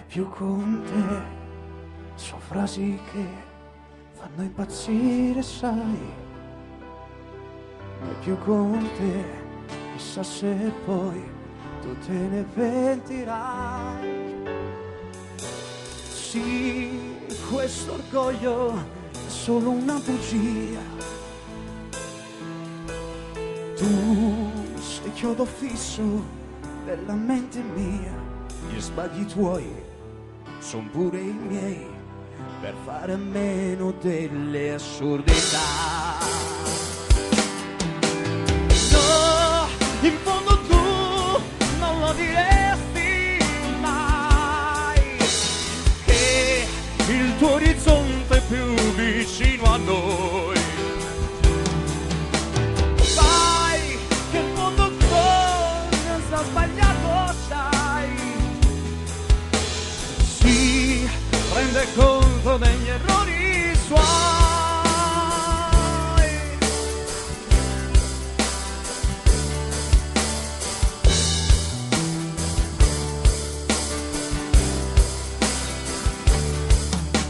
più con te. So frasi che fanno impazzire, sai. Mai più con te, chissà se poi tu te ne pentirai. Sì, questo orgoglio è solo una bugia. Tu sei chiodo fisso della mente mia. Gli sbagli tuoi son pure i miei, per fare a meno delle assurdità. No, in fondo tu non lo diresti mai, che il tuo orizzonte è più vicino a noi. Sai che in fondo cosa sta sbagliato, sai. Si rende conto degli errori suoi.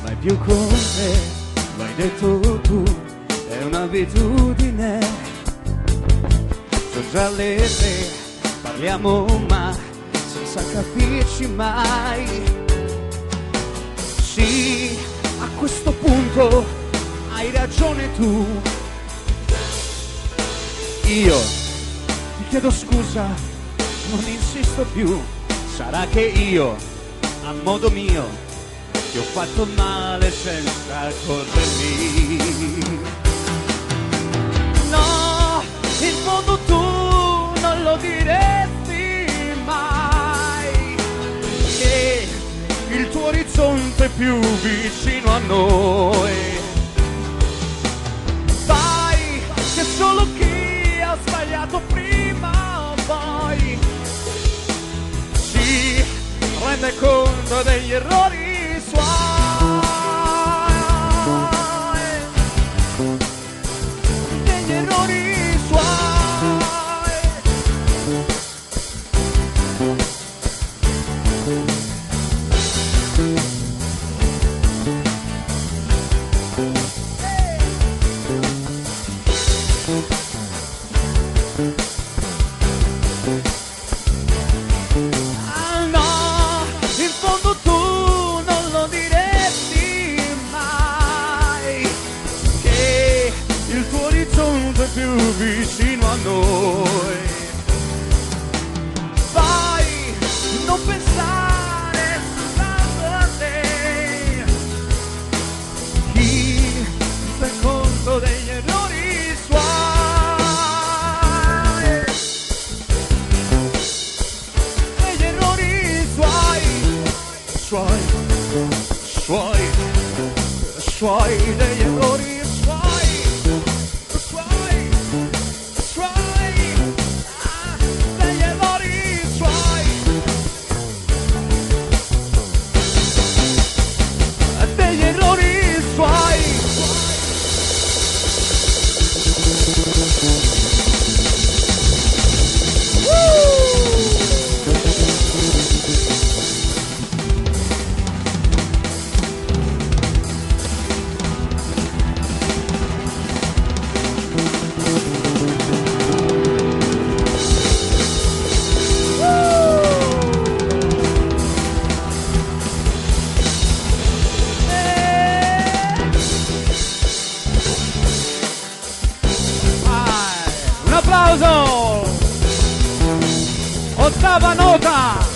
Mai più con te, lo hai detto tu, è un'abitudine. Sono già le 3, parliamo ma senza capirci mai. Sì, a questo punto hai ragione tu. Io ti chiedo scusa, non insisto più. Sarà che io, a modo mio, ti ho fatto male senza accorgermi. No, in fondo tu non lo diresti mai, che il tuo orizzonte è più vicino a noi. Sai che solo chi ha sbagliato prima o poi si rende conto degli errori suoi. Degli errori suoi. Ah no, in fondo tu non lo diresti mai, che il tuo orizzonte è più vicino a noi. Vai, non pensare soltanto a te, chi fa conto degli errori suoi. Suoi degli errori suoi, degli errori suoi, degli errori suoi. Un applauso! Ottava nota!